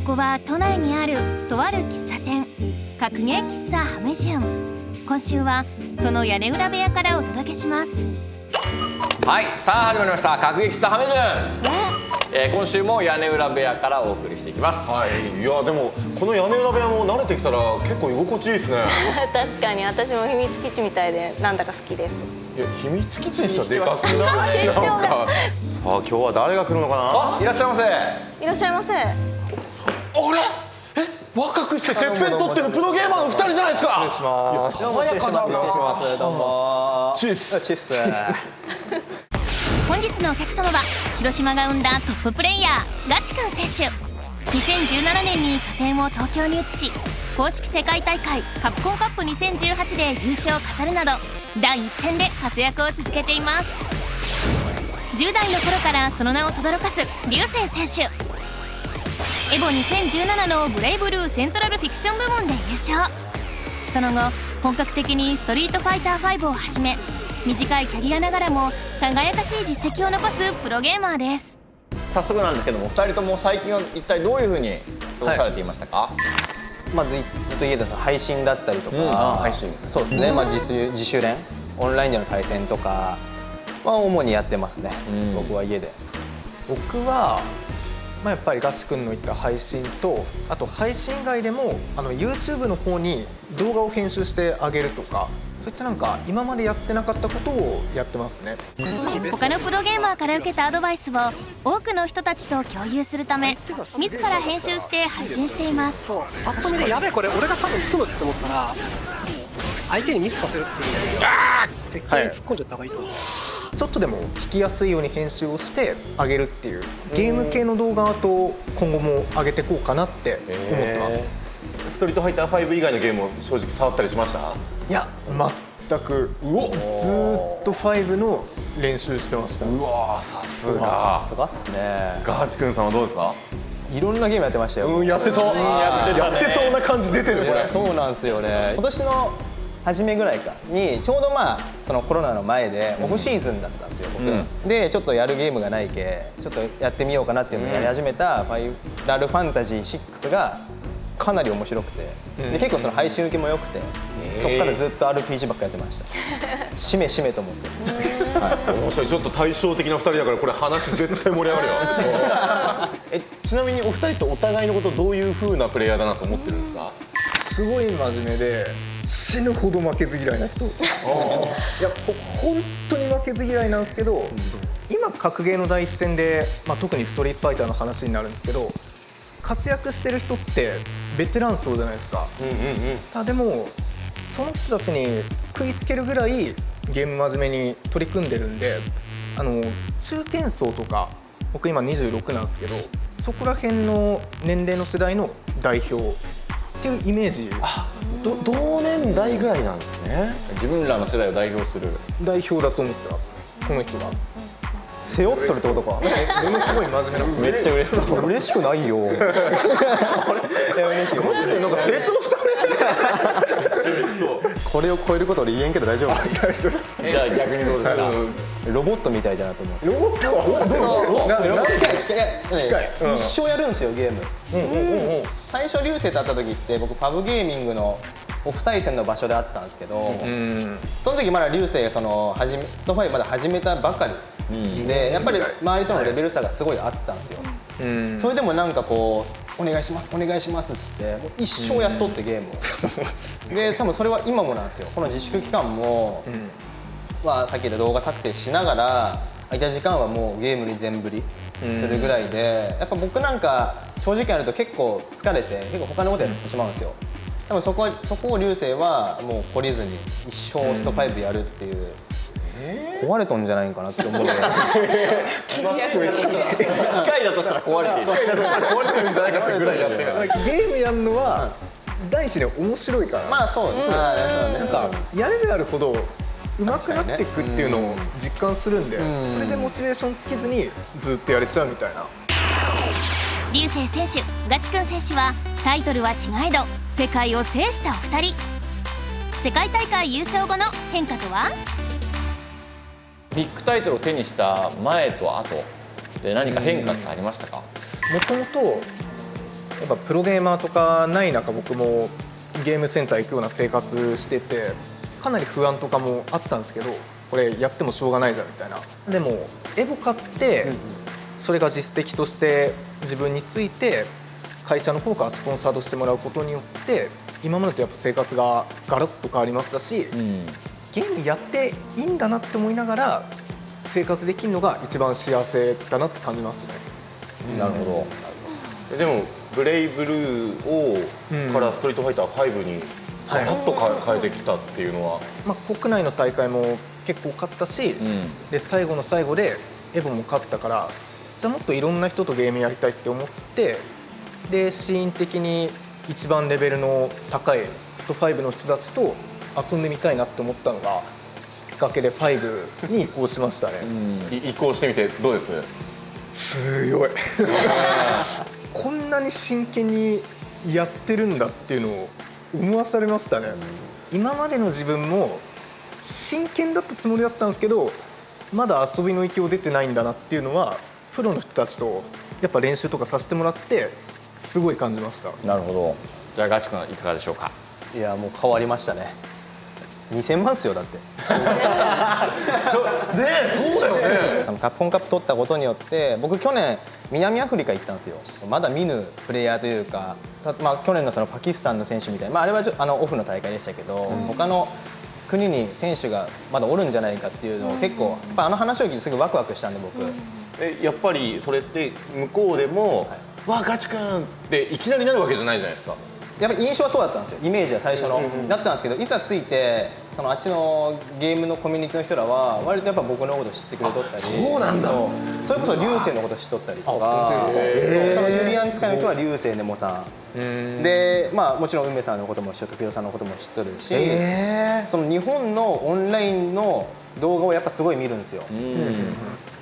こは都内にあるとある喫茶店、格ゲー喫茶ハメジュン。今週はその屋根裏部屋からお届けします。はい、さあ始まりました格ゲー喫茶ハメジュン。今週も屋根裏部屋からお送りしていきます。はい、いやでもこの屋根裏部屋も慣れてきたら結構居心地いいですね。確かに私も秘密基地みたいでなんだか好きです。いや秘密基地にしたらでかくないなんか。さあ今日は誰が来るのかな。あ、いらっしゃいませ。いらっしゃいませ。あれ、若くしててっぺん取ってるプロゲーマーの2人じゃないですか。失礼します。爽やかだな。失礼します。どうも。チース。チッス。本日のお客様は広島が生んだトッププレイヤーガチ君選手。2017年に拠点を東京に移し、公式世界大会カプコンカップ2018で優勝を飾るなど第一線で活躍を続けています。10代の頃からその名を轟かす流星選手。エボ2017のブレイブルーセントラルフィクション部門で優勝。その後本格的にストリートファイター5をはじめ、短いキャリアながらも輝かしい実績を残すプロゲーマーです。早速なんですけども、お二人とも最近は一体どういうふうに過ごされていましたか？まあずっと家での配信だったりとか、配信。そうですね。まあ自主練、オンラインでの対戦とかは主にやってますね。僕は家で。僕はやっぱりガチ君の言った配信と、あと配信以外でもYouTube の方に動画を編集してあげるとか、そういったなんか今までやってなかったことをやってますね。他のプロゲーマーから受けたアドバイスを多くの人たちと共有するため、自ら編集して配信しています。パッと見でやべえこれ俺が多分済むって思ったら相手にミスさせるっていう設計に突っ込んじゃった方がいいと思う。ちょっとでも聞きやすいように編集をしてあげるっていうゲーム系の動画と今後も上げていこうかなって思ってます。ストリートファイター5以外のゲームを正直触ったりしました？いや全く。ずーっと5の練習してました。うわー、さすさが。すがっすね。ガチ君さんはどうですか？いろんなゲームやってましたよ。やってそう。やってそうな感じ出てるこれ。そうなんですよね。今年の初めぐらいかにちょうどそのコロナの前でオフシーズンだったんですよ、僕ら。でちょっとやるゲームがないけちょっとやってみようかなっていうのをやり始めたファイナルファンタジー6がかなり面白くて、で結構その配信受けも良くて、そっからずっと RPG ばっかやってました。しめしめと思って。面白い。ちょっと対照的な2人だからこれ話絶対盛り上がるよ。ちなみにお二人とお互いのことどういう風なプレイヤーだなと思ってるんですか？すごい真面目で死ぬほど負けず嫌いな人。いや本当に負けず嫌いなんですけど、今格ゲーの第一線で、特にストリートファイターの話になるんですけど、活躍してる人ってベテラン層じゃないですか。ただでもその人たちに食いつけるぐらいゲーム真面目に取り組んでるんで、中堅層とか、僕今26なんですけど、そこら辺の年齢の世代の代表っていうイメージ。同年代ぐらいなんですね。自分らの世代を代表する代表だと思ってます、この人が。背負っとるってことか。ものすごい真面目な。めっちゃ嬉しそう。嬉しくないよ。いや嬉しい。なんか成長したね。これを超えること俺言えんけど大丈夫？じゃあ逆にどうですか？ロボットみたいだなと思うんですよ。ロボットは一生やるんですよゲーム。最初流星と会った時って僕ファブゲーミングのオフ対戦の場所であったんですけど、その時まだ流星がスト5まだ始めたばかりで、やっぱり周りとのレベル差がすごいあったんですよ。それでもなんかこうお願いしますお願いしますっつってもう一生やっとってゲームを。で多分それは今もなんですよ。この自粛期間もさっき言った動画作成しながら空いた時間はもうゲームに全振りするぐらいで、やっぱ僕なんか長時間やると結構疲れて結構他のことやってしまうんですよ。多分そこを流星はもう懲りずに一生スト5やるっていう、壊れとんじゃないんかなって思うぐらい。機械だとしたら壊れている。壊れてるんじゃないかってぐらいやってる。ゲームやるのは第一に面白いから。そうですね。なんかやればやるほど上手くなっていくっていうのを実感するんで、それでモチベーションつけずにずっとやれちゃうみたいな。流星選手、ガチ君選手はタイトルは違えど世界を制したお二人。世界大会優勝後の変化とは？ビッグタイトルを手にした前と後で何か変化ってありましたか？もともとやっぱプロゲーマーとかない中、僕もゲームセンター行くような生活してて、かなり不安とかもあったんですけど、これやってもしょうがないじゃんみたいな。でもエボ買ってそれが実績として自分について、会社の方からスポンサードしてもらうことによって今までとやっぱ生活がガラッと変わりましたし、ゲームやっていいんだなって思いながら生活できるのが一番幸せだなって感じますね。なるほど。でもブレイブルーをからストリートファイター5にガラッと変えてきたっていうのは、国内の大会も結構勝ったし、で最後の最後でエボも勝ったから、じゃあもっといろんな人とゲームやりたいって思って、でシーン的に一番レベルの高いスト5の人たちと遊んでみたいなって思ったのがきっかけで5に移行しましたね。移行してみてどうです？強いこんなに真剣にやってるんだっていうのを思わされましたね。今までの自分も真剣だったつもりだったんですけど、まだ遊びの域を出てないんだなっていうのはプロの人たちとやっぱ練習とかさせてもらってすごい感じました。なるほど。じゃあガチ君いかがでしょうか？いやもう変わりましたね。2000万っすよだって。そうだよね。そのカプコンカップ取ったことによって、僕去年南アフリカ行ったんですよ。まだ見ぬプレイヤーというか、去年のそのパキスタンの選手みたいな、あれはオフの大会でしたけど、他の国に選手がまだおるんじゃないかっていうのを結構、あの話を聞いてすぐワクワクしたんで僕。やっぱりそれって向こうでも「わあガチ君」っていきなりなるわけじゃないじゃないですか。やっぱり印象はそうだったんですよ。イメージは最初の、だったんですけど、いざついてあっちのゲームのコミュニティの人らは割とやっぱ僕のこと知ってくれとったり、そうなんだ。それこそ流星のこと知っとったりとか、そのユリアン使いの人は流星ネモさんで、もちろん梅さんのことも知っとる、ピロさんのことも知っとるし、その日本のオンラインの動画をやっぱすごい見るんですよ。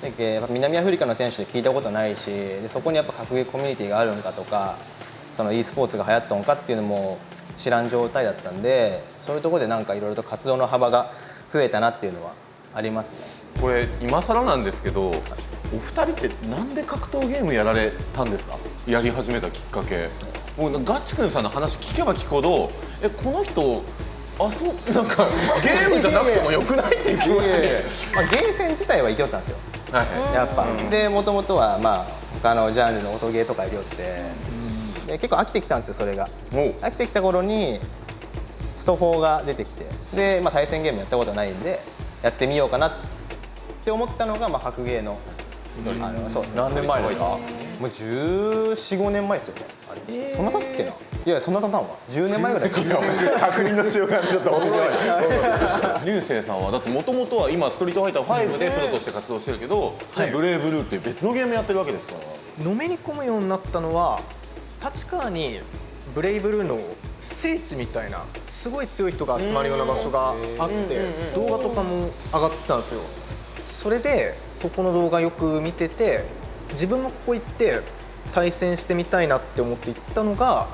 やっぱ南アフリカの選手で聞いたことないし、でそこにやっぱ格ゲーコミュニティがあるんかとか、その e スポーツが流行ったのかっていうのも知らん状態だったんで、そういうところでなんかいろいろと活動の幅が増えたなっていうのはありますね。これ今更なんですけど、お二人ってなんで格闘ゲームやられたんですか？やり始めたきっかけ。もうガチ君さんの話聞けば聞くほど、この人なんかゲームじゃなくてもよくないっていう気持ちに。ゲーセン自体は行きよったんですよ。やっぱでもともとは他のジャンルの音ゲーとか行きよって。で結構飽きてきたんですよ。それが飽きてきた頃にスト4が出てきて、で、対戦ゲームやったことないんでやってみようかなって思ったのが格ゲーのそうですね。何年前ですか？もう14、15年前ですよね。そんな経つっけな。いやそんな経たんわ。10年前ぐらいか。確認のしようがちょっと面白い。流星さんはだってもともとは今ストリートファイター5でプロとして活動してるけど、ブレイブルーっていう別のゲームやってるわけですから。のめり込むようになったのは立川にブレイブルーの聖地みたいなすごい強い人が集まるような場所があって、動画とかも上がってたんですよ。それでそこの動画よく見てて、自分もここ行って対戦してみたいなって思って行ったのが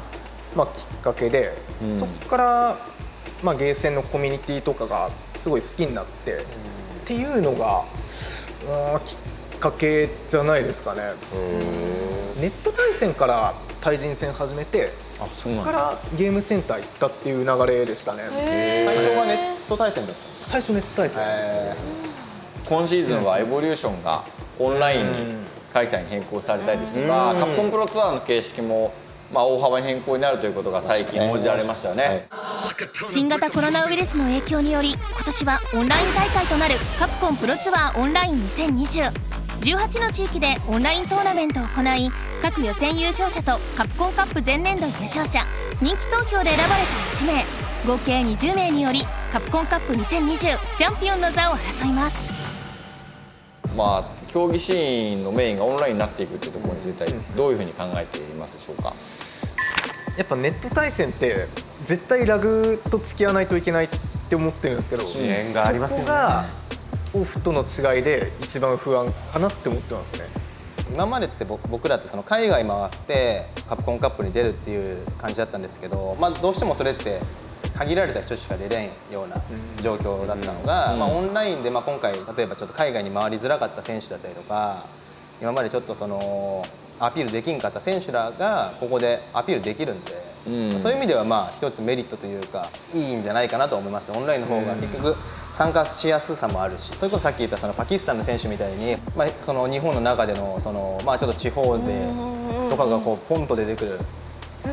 きっかけで、そこからゲーセンのコミュニティとかがすごい好きになってっていうのがきっかけじゃないですかね。ネット対戦から対人戦始めて、そこからゲームセンター行ったっていう流れでしたね。最初はネット対戦だった。最初ネット対戦。今シーズンはエボリューションがオンラインに開催に変更されたりですとか、カプコンプロツアーの形式も大幅に変更になるということが最近報じられましたよね。新型コロナウイルスの影響により、今年はオンライン大会となるカプコンプロツアーオンライン2020。18の地域でオンライントーナメントを行い、各予選優勝者とカプコンカップ前年度優勝者、人気投票で選ばれた1名、合計20名によりカプコンカップ2020チャンピオンの座を争います。競技シーンのメインがオンラインになっていくというところについてどういうふうに考えていますでしょうか？やっぱネット対戦って絶対ラグと付き合わないといけないって思ってるんですけど、遅延がありますよね。そこがオフとの違いで一番不安かなって思ってますね。今までって僕らってその海外回ってカプコンカップに出るっていう感じだったんですけど、どうしてもそれって限られた人しか出れんような状況だったのが、オンラインで今回例えばちょっと海外に回りづらかった選手だったりとか、今までちょっとアピールできんかった選手らがここでアピールできるんで、そういう意味ではまあ一つメリットというかいいんじゃないかなと思いますね。オンラインの方が結局参加しやすさもあるし、それこそさっき言ったそのパキスタンの選手みたいに、まあ、その日本の中でのその、まあ、ちょっと地方勢とかがこうポンと出てくる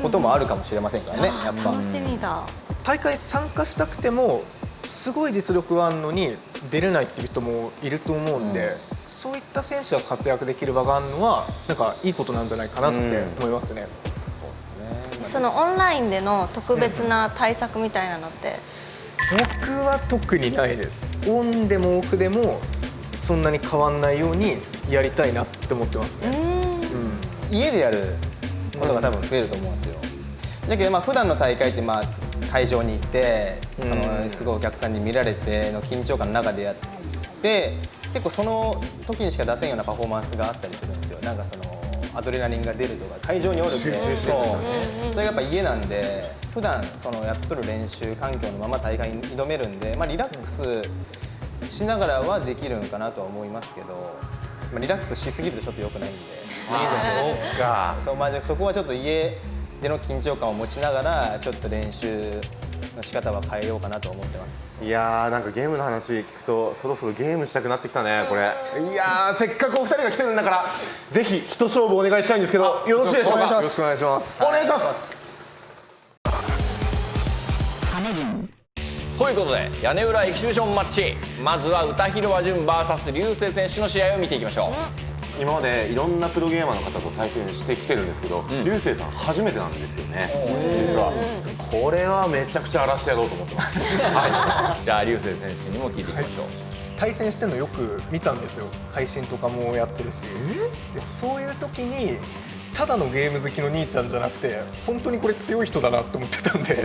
こともあるかもしれませんからね、やっぱ。楽しみだ。大会参加したくてもすごい実力があるのに出れないっていう人もいると思うんで、そういった選手が活躍できる場があるのはなんかいいことなんじゃないかなって思いますね。そのオンラインでの特別な対策みたいなのって僕は特にないです。オンでもオフでもそんなに変わんないようにやりたいなって思ってますね。家でやることが多分増えると思うんですよ。だけどまあ普段の大会ってまあ会場に行ってそのすごいお客さんに見られての緊張感の中でやって結構その時にしか出せんようなパフォーマンスがあったりするんですよ。なんかそのアドレナリンが出るとか会場におるってそうそれがやっぱ家なんで普段そのやっとる練習環境のまま大会に挑めるんで、まあ、リラックスしながらはできるんかなとは思いますけど、まあ、リラックスしすぎるとちょっと良くないんでそうか。そう、まあ、そこはちょっと家での緊張感を持ちながらちょっと練習の仕方は変えようかなと思ってます。いやーなんかゲームの話聞くとそろそろゲームしたくなってきたねこれ。いやーせっかくお二人が来てるんだからぜひ一勝負お願いしたいんですけどよろしいでしょうか。よろしくお願いします。お願いします。ということで屋根裏エキシビションマッチ、まずは歌広場潤 VS 流星選手の試合を見ていきましょう。今までいろんなプロゲーマーの方と対戦してきてるんですけど、流星さん初めてなんですよね実は。これはめちゃくちゃ荒らしてやろうと思ってます。はい、じゃあ流星選手にも聞いていきましょう。対戦してるのよく見たんですよ。配信とかもやってるし、でそういう時にただのゲーム好きの兄ちゃんじゃなくて本当にこれ強い人だなと思ってたんで、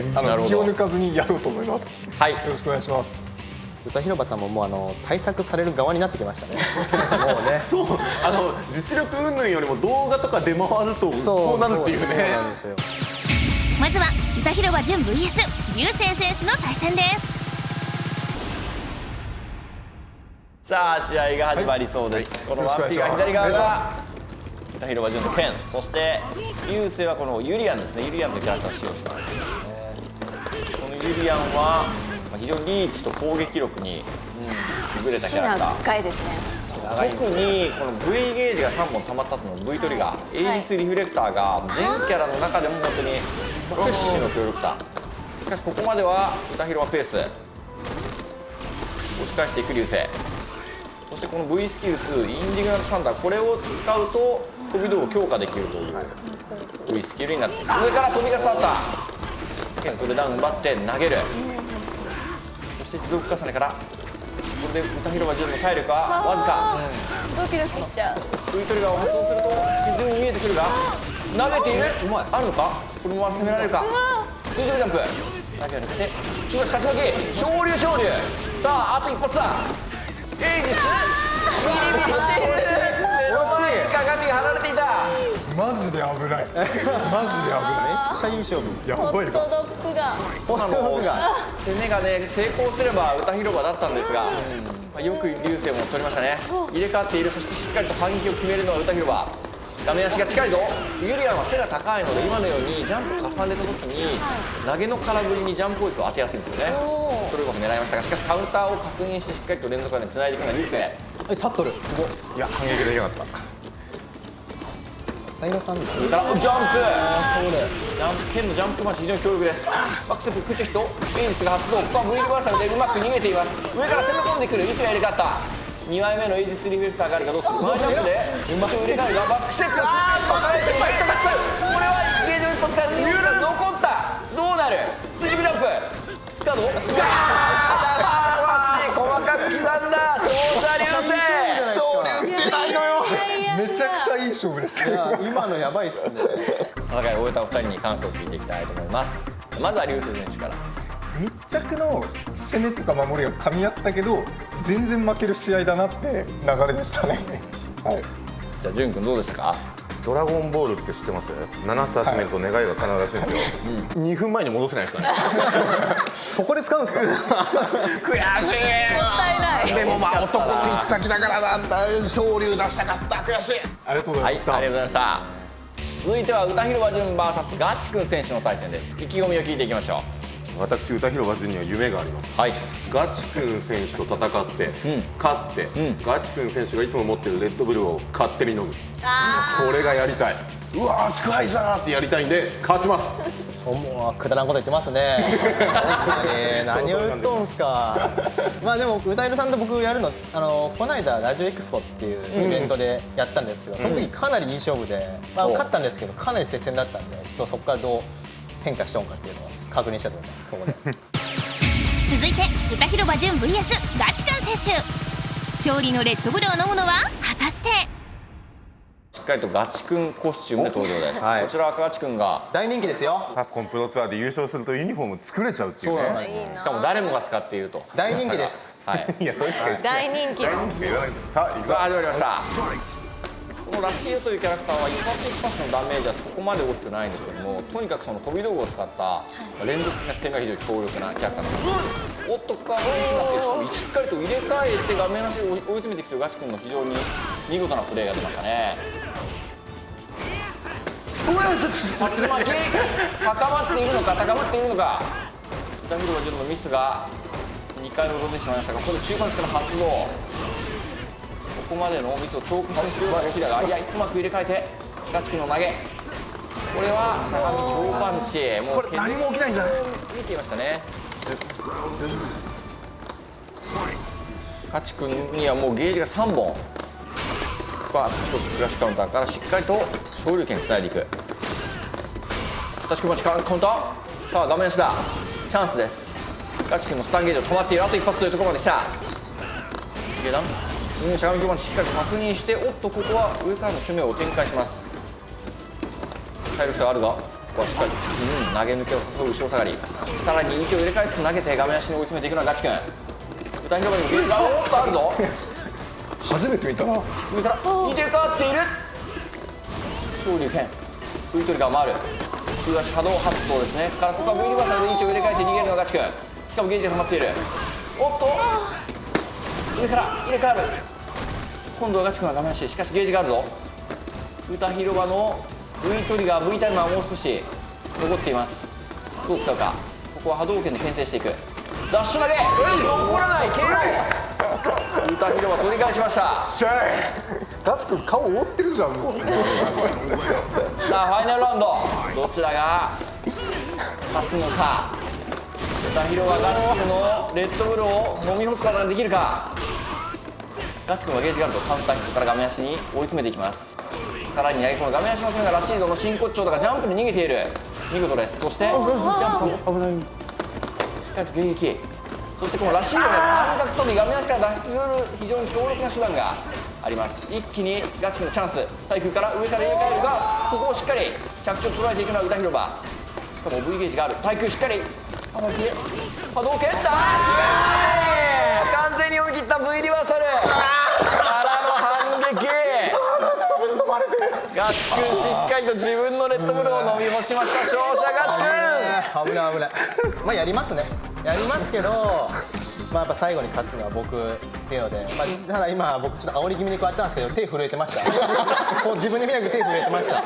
気を抜かずにやろうと思います。はい、よろしくお願いします。歌広場さんももう対策される側になってきましたね。もうね。そう実力云々よりも動画とか出回るとこうなるっていうね。そうなんですよ。まずは歌広場潤 VS 流星選手の対戦です。さあ試合が始まりそうです。このマッピが左側が歌広場潤の剣、そして流星はこのユリアンですね。ユリアンというキャラクターを使用してます。このユリアンは非常にリーチと攻撃力に優れたキャラクター。深いですね。特にこの V ゲージが3本溜まった後の V トリガー、エイリスリフレクターが全キャラの中でも本当に屈指の強力さ。しかしここまでは歌広場ペース押し返していく流星。そしてこの V スキル2インディグナントサンダー、これを使うと飛び道を強化できるという V スキルになっています。上から飛びがスターター、それダウン奪って投げる。そして持続重ねからこれで歌広場潤の体力はわずか。ドキドキしちゃう。 V トリガーを発動すると非常に見えてくるが投げているあるのか。このまま攻められるか。水上ジャンプだけを抜けてしばし勝ち負け昇竜昇竜。さああと一発だ。エイジスビリビリしている。目の前に鏡が貼られていた。マジで危ない。マジで危ない。めっちゃいい勝負。やばいか。ドッグが攻めがね成功すれば歌広場だったんですが、よく流星も取りましたね。入れ替わっている。そしてしっかりと反撃を決めるのは歌広場。ダメ足が近いぞ。ユリアンは背が高いので今のようにジャンプ重ねた時に投げの空振りにジャンプ攻撃を当てやすいんですよね。それをうまく狙いましたが、しかしカウンターを確認してしっかりと連続でつないでいくのは流星。立っとる。すごい。いや反撃できなかった。平さんだ。上からジャンプ剣のジャンプマッチ非常に強力です。バックステップクチェヒトエイジスが発動。ここは V リバーサルでうまく逃げています。上から攻め込んでくる。位置が入れ替わった。2枚目のエイジスリフレクターがあるかどうか。マージャンプでうまく入れ替わるがバックステップこれはゲージを一発から2分残った。どうなる。スリーブジャンプスカード細かく刻んだ勝者流星。昇竜出ないのよ。めちゃくちゃいい勝負でした。いや今のやばいっすね。戦いを終えたお二人に感想を聞いていきたいと思います。まずは流星選手から。密着の攻めとか守りが噛み合ったけど全然負ける試合だなって流れでしたね。はい。じゃあ潤君どうでしたか。ドラゴンボールって知ってます？7つ集めると願いが叶うらしいんですよ。2分前に戻せないですかね。そこで使うんですか。悔しい。もったいない。でもまあ男の行き先だからなんだ昇竜出したかった。悔しい。ありがとうございました。はい、ありがとうございました。続いては歌広場潤 VS ガチ君選手の対戦です。意気込みを聞いていきましょ私歌広場潤には夢があります。う。はい。ガチ君選手と戦って、勝って、ガチ君選手がいつも持ってるレッドブルを勝手に飲む。これがやりたい。うわースクハイザーってやりたいんで勝ちます。もうくだらんこと言ってますね何を言っとんすか。まあでも歌広さんと僕やるのこの間ラジオエクスポっていうイベントでやったんですけど、その時かなりいい勝負で、まあ、勝ったんですけどかなり接戦だったんで、ちょっとそこからどう変化しとんかっていうのを確認したいと思います。そこで続いて歌広場潤 VS ガチ君選手、勝利のレッドブルを飲むのは果たして。しっかりとガチ君コスチュームで登場です。はいこちらはガチ君が大人気ですよ。カプコンプロツアーで優勝するとユニフォーム作れちゃうっていうそうなんね。です。しかも誰もが使っていると。大人気ですはい。いやそれしか言ってない。大人気大人気しか言わないんだよ。さあ行くぞさあ。始まりました。このラシードというキャラクターは一発一発のダメージはそこまで大きくないんですけども、とにかくその飛び道具を使った連続的な視点が非常に強力なキャラクターなんです。おっとここからしっかりと入れ替えて画面端を追い詰めてきているガチ君の非常に見事なプレーが出ましたね。竜巻高まっているのか高まっているのか、歌広場潤のミスが2回臨んでしまいましたが、ここで中間地から発動。ここまでのミスを遠くするような動きだが、いやうまく入れ替えてガチ君の投げ、これはしゃがみ強パンチ、もうこれ何も起きないんじゃない見ていましたね。ガチ君にはもうゲージが3本。バーッとフラッシュカウンターからしっかりと昇竜拳つないでいく。ガチ君もカウンター。さあ画面下だ、チャンスです。ガチ君のスタンゲージを止まっている、あと一発というところまで来た。下段しゃがみ強パンチしっかりと確認して、おっとここは上からの攻めを展開します。体力差があるが、ここはしっかり、投げ抜けを誘う後ろ下がり、さらに息を入れ替えて投げて画面足に追い詰めていくのはガチ君。歌広場にゲージがおっとあるぞ。初めて見たな。上から似てるかっている。昇竜拳 V トリガーもある。中足波動発動ですね。からここは V リバーサルで位置を入れ替えて逃げるのがガチ君。しかもゲージが溜まっている。おっと上から入れ替わる。今度はガチ君が画面足、しかしゲージがあるぞ。歌広場の V トリガー V タイムはもう少し残っています。どう使うか。ここは波動拳で牽制していく。ダッシュ投げ残らない。KO。歌広場取り返しました。ガチ君顔覆ってるじゃんもう。さあファイナルラウンド、どちらが勝つのか。歌広場ガチ君のレッドブルを飲み干すことができるか。ガチ君はゲージがあるとカウンターヒットから画面足に追い詰めていきます。さらにこの画面足の攻めがラシードの真骨頂とかジャンプで逃げている。見事です。そしてジャンプ危ない、しっかりと迎撃。そしてこのラシードの三角飛び、画面足から脱出する非常に強力な手段があります。一気にガチ君のチャンス、対空から上から入れ替えるが、ここをしっかり着地を捉えていくのは歌広場。しかも V ゲージがある。対空しっかり波動拳だ。完全に読み切った V リバーサルからの反撃。ガチ君しっかりと自分のレッドブルを飲み干しました。勝者ガチ君。危ない危ないまあやりますね、やりますけど、まあやっぱ最後に勝つのは僕っていうので、まあ、ただ今僕ちょっと煽り気味に加わったんですけど手震えてましたこう自分で見なくて手震えてました。はい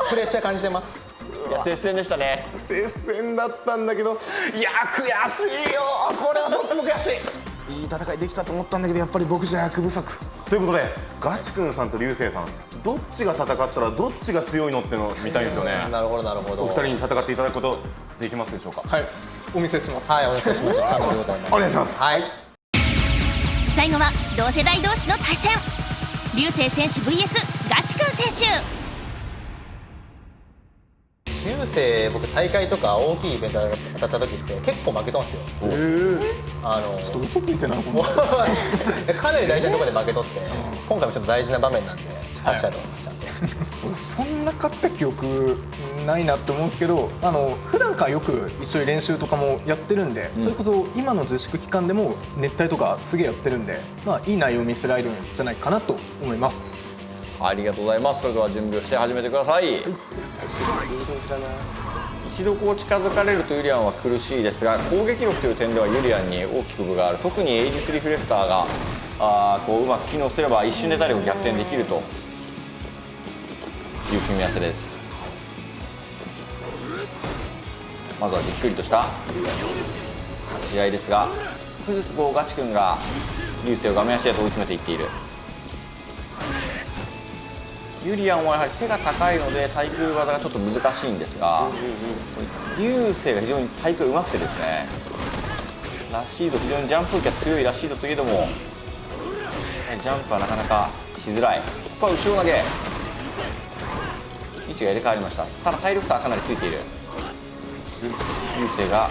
プレッシャー感じてます。いや接戦でしたね。接戦だったんだけど、いや悔しいよ。これはとっても悔しい。いい戦いできたと思ったんだけど、やっぱり僕じゃ役不足ということで、ガチ君さんと流星さん、どっちが戦ったらどっちが強いのってのを見たいんですよね。なるほどなるほど。お二人に戦っていただくことできますでしょうか。はい、お見せします。はいお願いします。可能でございます。お願いします。はい。最後は同世代同士の対戦、流星選手 VS ガチ君選手。流星僕大会とか大きいイベント当たった時って結構負けたんですよ。嘘ついてないもん。かなり大事なところで負けとって、今回もちょっと大事な場面なんで勝ちたいと思います。ちゃんと僕そんな勝った記憶ないなって思うんですけど、普段からよく一緒に練習とかもやってるんで、それこそ今の自粛期間でも熱帯とかすげえやってるんで、まあいい内容を見せられるんじゃないかなと思います。ありがとうございます。それでは準備をして始めてください。一度こう近づかれるとユリアンは苦しいですが、攻撃力という点ではユリアンに大きく分がある。特にエイジスリフレクターがこううまく機能すれば一瞬で体力を逆転できるといいう組み合わせです。まずはじっくりとした試合ですが、少しずつこうガチ君が流星を画面足へと追い詰めていっている。ユリアンはやはり背が高いので対空技がちょっと難しいんですが、流星が非常に対空うまくてですね、ラシード非常にジャンプ力が強いラシードといえどもジャンプはなかなかしづらい。ここは後ろ投げ、位置が入れ替わりました。ただ体力差はかなりついている。流星が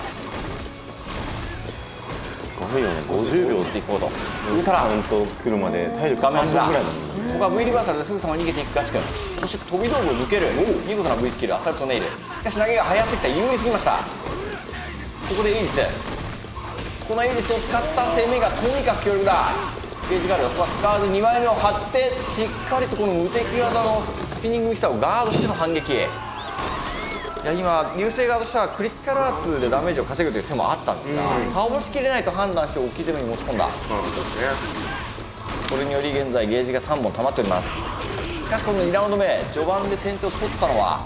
5分よね、50秒っていこうと。上からカウント来るまで体力半分ぐらいだもんね。ここは V リバーサルですぐさま逃げていくガチ君、そして飛び道具を抜ける見事な V スキルアサルトネイル。しかし投げが速すぎた、有利すぎました。ここでエイリス、このエイリスを使った攻めがとにかく強力だ。ゲージガールを使わず2枚目を張ってしっかりとこの無敵技のスピニングミキサーをガードしての反撃。いや今流星側としてはクリティカルアーツでダメージを稼ぐという手もあったんですが、倒しきれないと判断して大きい攻めに持ち込んだ。これにより現在ゲージが3本溜まっております。しかしこの2ラウンド目序盤で先手を取ったのは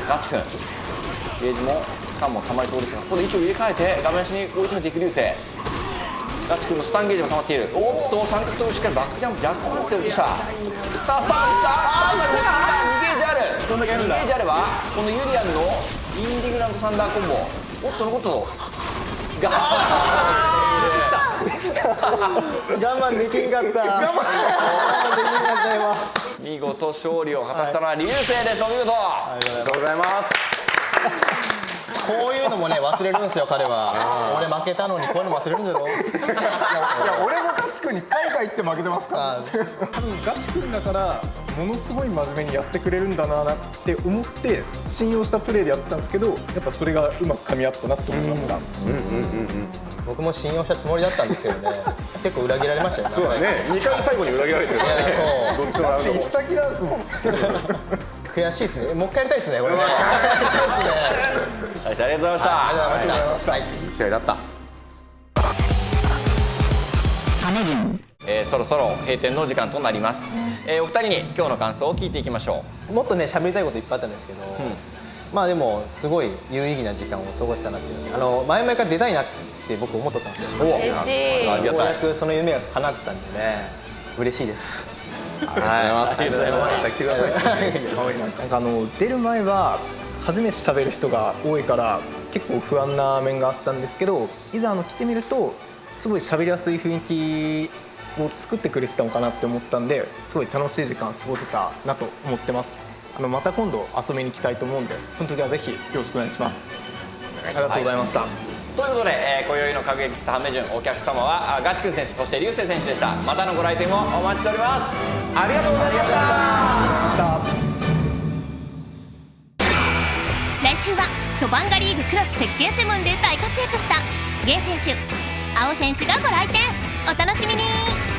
ガチ君。ゲージも3本溜まりそうですが、ここで位置を入れ替えて画面足に追い詰めていく流星。ガチ君のスタンゲージも溜まっている。おっと三角ともしっかりバックジャンプ、逆アクセルでした。さあスタート、2ゲージある。2ゲージあればこのユリアンのインディグラントサンダーコンボ、おっと残ったぞ。我慢できんかった。見事勝利を果たしたのは流星です。お見事。ありがとうございます。こういうのもね忘れるんですよ彼は。俺負けたのにこういうの忘れるんだろ。いや俺もガチ君に海外行って負けてますから多分ガチ君だからものすごい真面目にやってくれるんだなって思って信用したプレーでやったんですけど、やっぱそれがうまく噛み合ったなと思いました。僕も信用したつもりだったんですけどね、結構裏切られましたよね。そうだね、2回最後に裏切られてるからね。どっちのラウンドも一先なんですもん悔しいですね。もう一回やりたいですねこれね。ありがとうございました。ありがとうございました。いい試合だった。そろそろ閉店の時間となります。お二人に今日の感想を聞いていきましょもっとね喋りたいこといっぱいあったんですけど、まあでもすごい有意義な時間を過ごしたなっていう、前々から出たいなって僕思っとったんですよ。嬉しい。ありがたい。ようやくその夢が叶ったんでね、嬉しいです。ありがとうございます。なんか出る前は初めて喋る人が多いから結構不安な面があったんですけど、いざ来てみるとすごい喋りやすい雰囲気を作ってくれてたのかなって思ったんで、すごい楽しい時間過ごせたなと思ってます。また今度遊びに来たいと思うんで、その時はぜひよろしくお願いします。ありがとうございました。ということで、今宵の各駅スハメ順お客様はガチ君選手、そして流星選手でした。またのご来店をお待ちしております。ありがとうございました。来週はトバンガリーグクロス鉄拳セブンで大活躍したゲイ選手、青選手がご来店。お楽しみに。